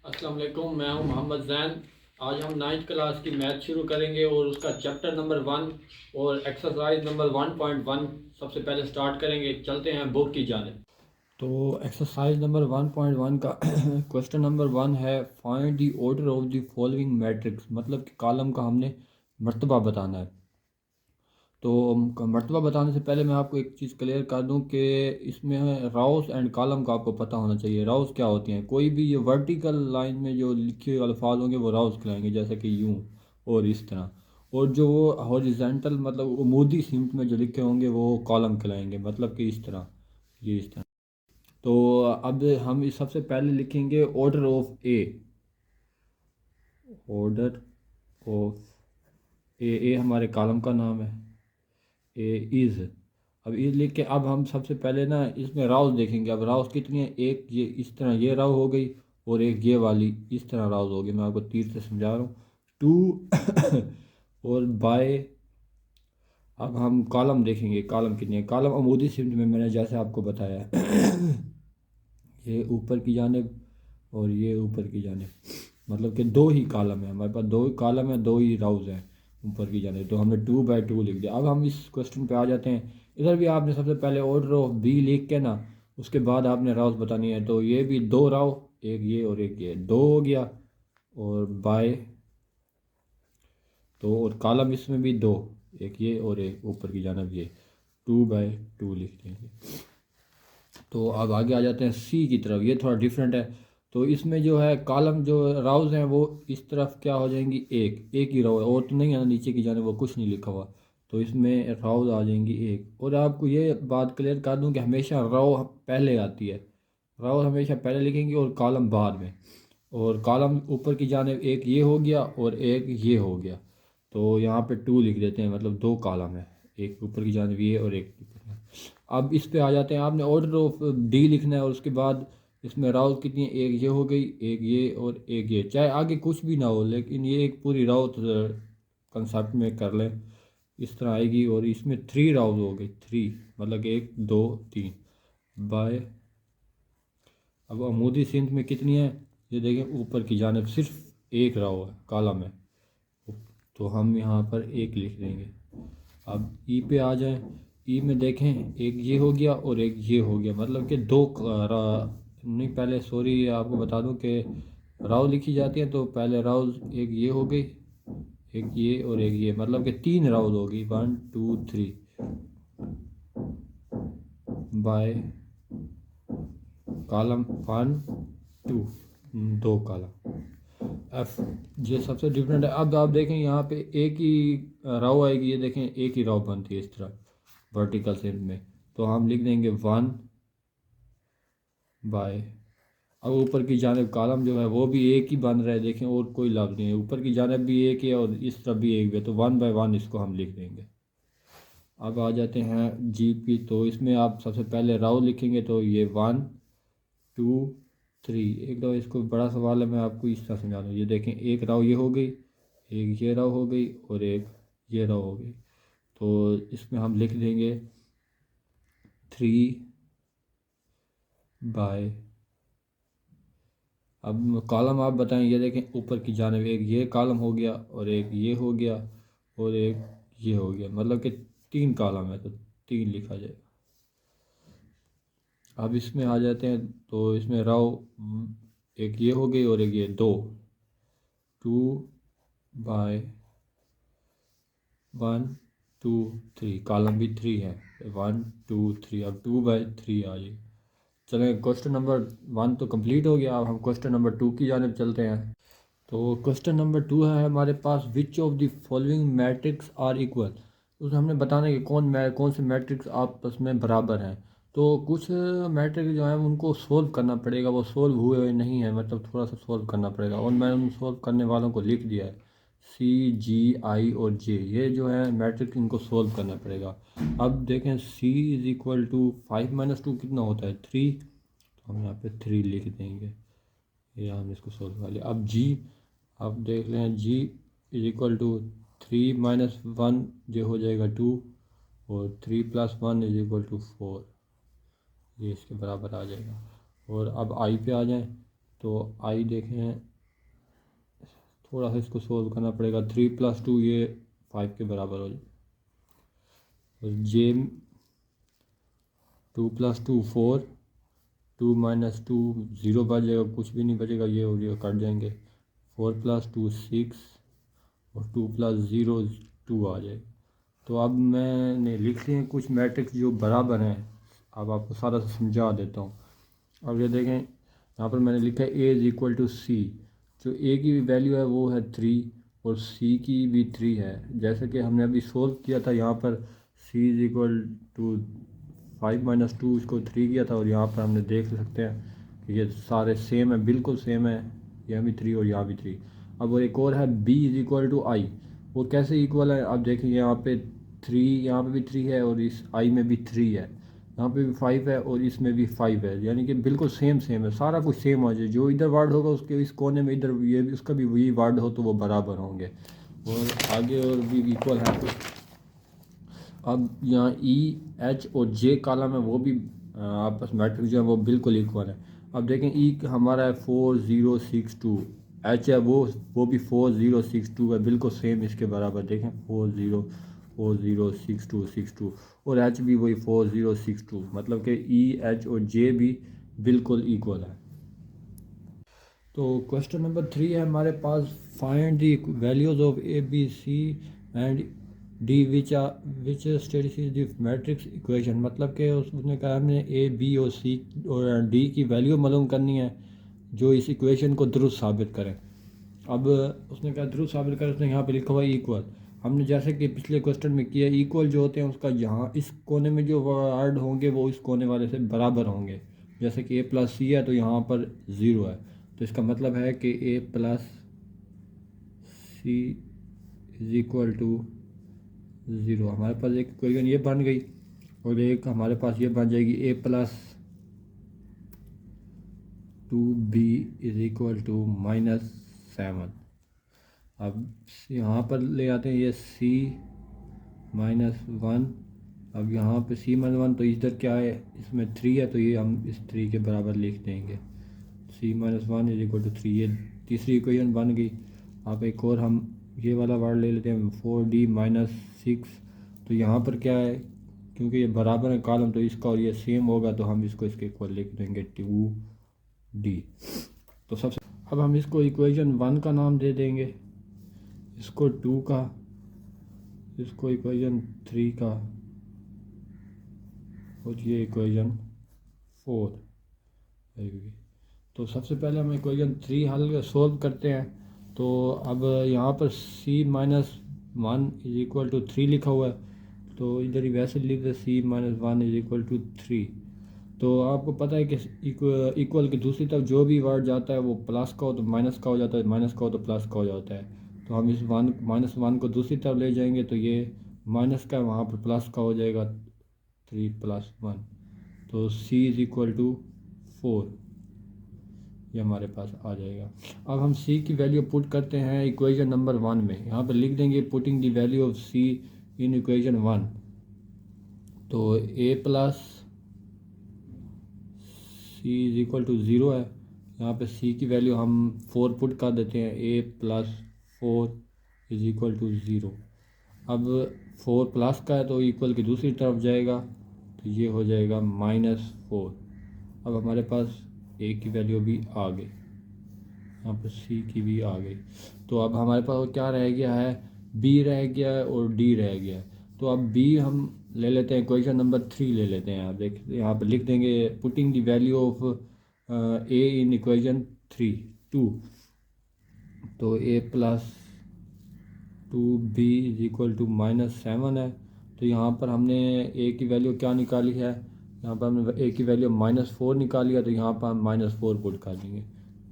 अस्सलाम वालेकुम, मैं हूं मोहम्मद ज़ैन। आज हम 9th क्लास की मैथ शुरू करेंगे और उसका चैप्टर नंबर 1 और एक्सरसाइज नंबर 1.1 सबसे पहले स्टार्ट करेंगे। चलते हैं बुक की जानिब। तो एक्सरसाइज नंबर 1.1 का क्वेश्चन नंबर 1 है, find the order of the following matrix. मतलब कि कॉलम का हमने मर्तबा बताना है। तो मर्तबा बताने से पहले मैं आपको एक चीज़ क्लियर कर दूं कि इसमें राउस एंड कॉलम का आपको पता होना चाहिए। राउस क्या होती हैं? कोई भी ये वर्टिकल लाइन में जो लिखे हुए अल्फाज होंगे वो राउस कहलाएंगे, जैसे कि यूं और इस तरह। और जो हॉरिजेंटल मतलब उमूदी सिमत में जो लिखे होंगे वो कॉलम कहलाएंगे, मतलब कि इस तरह, ये इस तरह। तो अब हम इस सबसे पहले लिखेंगे order of A. Order of A हमारे कॉलम का नाम है। A is. अब इज़ लिख के अब हम सबसे पहले ना इसमें राउस देखेंगे। अब राउस कितनी है? एक ये इस तरह ये राव हो गई और एक ये वाली इस तरह राउस हो गई। मैं आपको तीर से समझा रहा हूँ। टू और बाय। अब हम कॉलम देखेंगे, कॉलम कितनी है। कॉलम अमूदी सिमत में मैंने जैसे आपको बताया ये ऊपर की जानिब और ये ऊपर की जानिब, मतलब कि दो ही कॉलम है हमारे पास, दो ही कॉलम है, दो ही राउज हैं ऊपर की जानिब। तो हमने 2/2 लिख दिया। अब हम इस क्वेश्चन पे आ जाते हैं। इधर भी आपने सबसे पहले ऑर्डर ऑफ बी लिख के ना उसके बाद आपने राउज बतानी है। तो ये भी दो राव, एक ये और एक ये, दो हो गया। और बाय, तो और कॉलम इसमें भी दो, एक ये और एक ऊपर की जानिब ये, 2/2 लिख देंगे। तो अब आगे आ जाते हैं सी की तरफ। ये थोड़ा डिफरेंट है। तो इसमें जो है कॉलम जो राउज हैं वो इस तरफ क्या हो जाएंगी, एक एक ही राव है और तो नहीं है ना, नीचे की जाने वो कुछ नहीं लिखा हुआ। तो इसमें राउज आ जाएंगी एक। और आपको ये बात क्लियर कर दूं कि हमेशा राव पहले आती है। राव हमेशा पहले लिखेंगे और कॉलम बाद में। और कॉलम ऊपर की जाने एक ये हो गया और एक ये हो गया। तो यहाँ पे 2 लिख देते हैं, मतलब दो कॉलम है, एक ऊपर की जानिब ये और एक ऊपर की। अब इस पे आ जाते हैं। आपने ऑर्डर ऑफ डी लिखना है और उसके बाद इसमें राउत कितनी है, एक ये हो गई, एक ये और एक ये। चाहे आगे कुछ भी ना हो लेकिन ये एक पूरी राउत कंसेप्ट में कर लें, इस तरह आएगी। और इसमें 3 राउत हो गई, 3 मतलब कि 1 2 3 बाय। अब अमूदी सिंध में कितनी है? ये देखें ऊपर की जानिब सिर्फ एक राव है, कॉलम है। तो हम यहाँ पर एक लिख देंगे। अब ई पे आ जाए। ई में देखें एक ये हो गया और एक ये हो गया, मतलब कि दो नहीं, पहले सॉरी आपको बता दूं कि राव लिखी जाती है तो पहले राव एक ये हो गई, एक ये और एक ये, मतलब कि 3 राउज होगी, 1 2 3 बाय कॉलम 1 2, दो कॉलम एफ। ये सबसे डिफरेंट है। अब आप देखें यहाँ पे एक ही राव आएगी, ये देखें एक ही राव बनती है इस तरह वर्टिकल सेप में। तो हम लिख देंगे 1 बाय। अब ऊपर की जानिब कॉलम जो है वो भी एक ही बन रहा है, देखें और कोई लफ्ज़ नहीं है। ऊपर की जानिब भी एक है और इस तरफ भी एक है, तो 1/1 इसको हम लिख देंगे। अब आ जाते हैं जी पी। तो इसमें आप सबसे पहले राव लिखेंगे, तो ये 1 2 3। एक दो इसको बड़ा सवाल है, मैं आपको इस तरह समझा दूँ। ये देखें एक राव ये हो गई, एक ये राव हो गई और एक ये राव हो गई। तो इसमें हम लिख देंगे 3/। अब कॉलम आप बताएं। ये देखें ऊपर की जानिब एक ये कॉलम हो गया और एक ये हो गया और एक ये हो गया, मतलब कि 3 कॉलम है तो 3 लिखा जाएगा। अब इसमें आ जाते हैं। तो इसमें राव एक ये हो गई और एक ये, दो, 2/1 2 3। कॉलम भी 3 है, 1 2 3। अब 2/3 आ जाए। चलें, क्वेश्चन नंबर 1 तो कंप्लीट हो गया। अब हम क्वेश्चन नंबर 2 की जानिब चलते हैं। तो क्वेश्चन नंबर 2 है हमारे पास, which of the following matrix are equal. उस हमने बताना है कि कौन से मैट्रिक्स आपस में बराबर हैं। तो कुछ मैट्रिक्स जो हैं उनको सोल्व करना पड़ेगा, वो सोल्व हुए हुए नहीं है, मतलब थोड़ा सा सोल्व करना पड़ेगा। और मैं उन सोल्व करने वालों को लिख दिया है, सी जी आई और जे। ये जो है मैट्रिक्स, इनको सोल्व करना पड़ेगा। अब देखें सी इज़ इक्वल टू 5 - 2 कितना होता है, 3। तो हम यहाँ पे 3 लिख देंगे। ये हमने इसको सोल्व कर लिया। अब जी, आप देख लें, जी इज इक्वल टू 3 - 1 जो हो जाएगा 2, और 3 + 1 इज इक्वल टू 4, ये इसके बराबर आ जाएगा। और अब आई पे आ जाएं। तो आई देखें, थोड़ा सा इसको सोल्व करना पड़ेगा। 3+2 ये 5 के बराबर हो जाए। जे 2+2 4, 2 - 2 0 बच जाएगा, कुछ भी नहीं बचेगा, ये और ये कट जाएंगे। 4+2 6 और 2+0 2 आ जाएगा। तो अब मैंने लिख लिए हैं कुछ मैट्रिक्स जो बराबर हैं। अब आपको सारा समझा देता हूँ। अब ये देखें, यहाँ पर मैंने लिखा है A=C। जो A की वैल्यू है वो है 3 और C की भी 3 है। जैसे कि हमने अभी सोल्व किया था, यहाँ पर C= 5 - 2 इसको 3 किया था, और यहाँ पर हमने देख सकते हैं कि ये सारे सेम है, बिल्कुल सेम है। यहाँ भी 3 और यहाँ भी 3। अब एक और है B=I। वो कैसे इक्वल है? अब देखिए, यहाँ पे 3, यहाँ पे भी 3 है और इस I में भी 3 है, यहाँ पे भी 5 है और इसमें भी 5 है, यानी कि बिल्कुल सेम सेम है, सारा कुछ सेम हो जाए। जो इधर वर्ड होगा उसके इस कोने में इधर ये भी उसका भी वही वर्ड हो तो वो बराबर होंगे, और आगे और भी इक्वल है कुछ। अब यहाँ E, H और J कॉलम है, वो भी आपस मैट्रिक्स जो है वो बिल्कुल इक्वल है। अब देखें, E हमारा है 4 0 6 2, H है वो भी 4 0 6 2 है, बिल्कुल सेम इसके बराबर। देखें 4 0 4 0 6 2 6 2, और H भी वही 4 0 6 2, मतलब कि E, H और J भी बिल्कुल इक्वल है। तो क्वेश्चन नंबर 3 है हमारे पास, find the values of ABC and D which satisfies the matrix equation. मतलब कि उसने कहा हमने A, B और C और D की वैल्यू मालूम करनी है जो इस इक्वेशन को दुरुस्त साबित करें। अब उसने कहा दुरुस्त साबित करें, उसने यहाँ पे लिखा हुआ इक्वल। हमने जैसे कि पिछले क्वेश्चन में किया, इक्वल जो होते हैं उसका यहाँ इस कोने में जो वर्ड होंगे वो इस कोने वाले से बराबर होंगे। जैसे कि A+C है तो यहाँ पर 0 है, तो इसका मतलब है कि A+C = 0। हमारे पास एक इक्वेशन ये बन गई, और एक हमारे पास ये बन जाएगी A+2B = -7। अब यहाँ पर ले आते हैं ये C-1। अब यहाँ पे C-1 तो इधर क्या है, इसमें 3 है, तो ये हम इस 3 के बराबर लिख देंगे। C-1 = 3, ये तीसरी इक्वेशन बन गई। अब एक और हम ये वाला वर्ड ले लेते हैं 4D - 6। तो यहाँ पर क्या है, क्योंकि ये बराबर है कॉलम, तो इसका और ये सेम होगा, तो हम इसको इसके इक्वल लिख देंगे 2D। तो सबसे अब हम इसको इक्वेशन 1 का नाम दे देंगे, इसको 2 का, इसको इक्वेशन 3 का, और ये इक्वेशन 4। तो सबसे पहले हम इक्वेशन 3 हल सोल्व करते हैं। तो अब यहाँ पर C-1 = 3 लिखा हुआ है, तो इधर ही वैसे लिख दे C-1 = 3। तो आपको पता है कि इक्वल की दूसरी तरफ जो भी वर्ड जाता है वो प्लस का हो तो माइनस का हो जाता है, माइनस का हो तो प्लस का हो जाता है। तो हम इस -1 को दूसरी तरफ ले जाएंगे तो ये माइनस का वहाँ पर प्लस का हो जाएगा, 3+1। तो C = 4 ये हमारे पास आ जाएगा। अब हम C की वैल्यू पुट करते हैं इक्वेशन नंबर 1 में। यहाँ पर लिख देंगे putting the value of C in equation 1। तो A+C = 0 है, यहाँ पे C की वैल्यू हम 4 पुट कर देते हैं, A+4 = 0। अब 4 प्लस का है तो इक्वल की दूसरी तरफ जाएगा, तो ये हो जाएगा -4। अब हमारे पास A की वैल्यू भी आ गई, यहाँ पर C की भी आ गई। तो अब हमारे पास क्या रह गया है, B रह गया है और D रह गया है। तो अब B हम ले लेते हैं, क्वेश्चन नंबर 3 ले लेते हैं। आप देख यहाँ पर लिख देंगे putting the value of A in equation 2। तो A+2B = -7 है। तो यहाँ पर हमने A की वैल्यू क्या निकाली है, यहाँ पर हमने A की वैल्यू -4 निकाली है, तो यहाँ पर हम -4 पुट कर देंगे।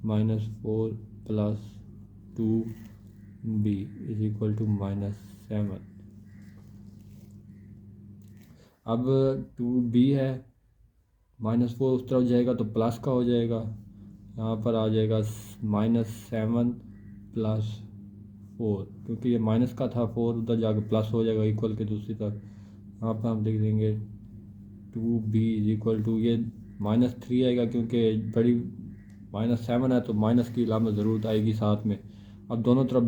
-4 + 2B = -7। अब 2B है, -4 उस तरफ जाएगा तो प्लस का हो जाएगा, यहाँ पर आ जाएगा -7 + 4, क्योंकि ये माइनस का था 4 उधर जाकर प्लस हो जाएगा इक्वल के दूसरी तरफ। यहाँ पर हम लिख देंगे 2B = ये -3 आएगा, क्योंकि बड़ी -7 है तो माइनस की अलामत ज़रूरत आएगी साथ में। अब दोनों तरफ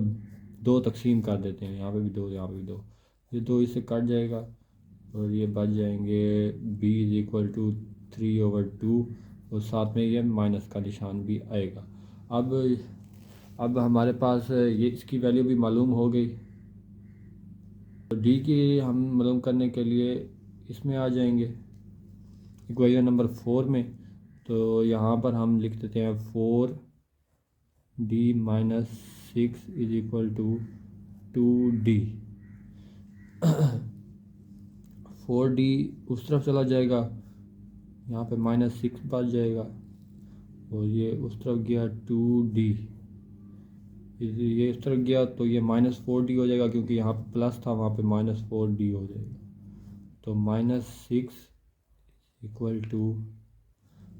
2 तकसीम कर देते हैं, यहाँ पे भी 2, यहाँ पे भी 2, ये 2 इससे कट जाएगा और ये बच जाएंगे b = 3/2 और साथ में ये माइनस का निशान भी आएगा। अब हमारे पास ये इसकी वैल्यू भी मालूम हो गई। तो डी की हम मालूम करने के लिए इसमें आ जाएंगे इक्वेशन नंबर 4 में। तो यहाँ पर हम लिख देते हैं 4d - 6 = 2d। 4d उस तरफ चला जाएगा, यहाँ पे -6 बच जाएगा और ये उस तरफ गया 2d, ये इस तरफ गया तो ये -4d हो जाएगा क्योंकि यहाँ पे प्लस था, वहाँ पे -4d हो जाएगा। तो -6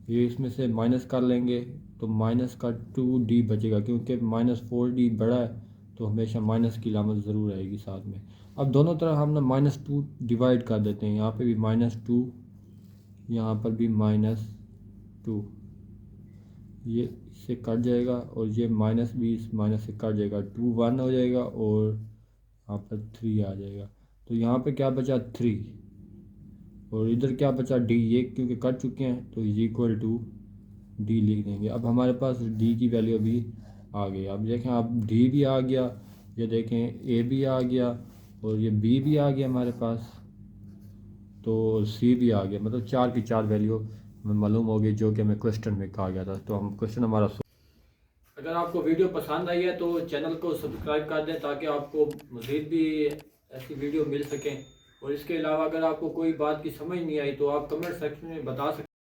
= ये इसमें से माइनस कर लेंगे तो माइनस का 2d बचेगा क्योंकि -4d बड़ा है तो हमेशा माइनस की अलामत ज़रूर आएगी साथ में। अब दोनों तरफ हम ना -2 डिवाइड कर देते हैं, यहाँ पे भी -2, यहाँ पर भी -2, ये इससे कट जाएगा और ये माइनस भी इस माइनस से कट जाएगा, 2 1 हो जाएगा और यहाँ पर 3 आ जाएगा। तो यहाँ पे क्या बचा 3 और इधर क्या बचा d, ये क्योंकि कट चुके हैं तो = d लिख देंगे। अब हमारे पास d की वैल्यू अभी आ गई। अब देखें अब d भी आ गया, ये देखें a भी आ गया और ये b भी आ गया हमारे पास, तो c भी आ गया, मतलब 4 की 4 वैल्यू हमें मालूम हो गई जो कि हमें क्वेश्चन में कहा गया था। तो हम क्वेश्चन हमारा अगर आपको वीडियो पसंद आई है तो चैनल को सब्सक्राइब कर दें ताकि आपको मज़ीद भी ऐसी वीडियो मिल सकें। और इसके अलावा अगर आपको कोई बात की समझ नहीं आई तो आप कमेंट सेक्शन में बता सकते हैं।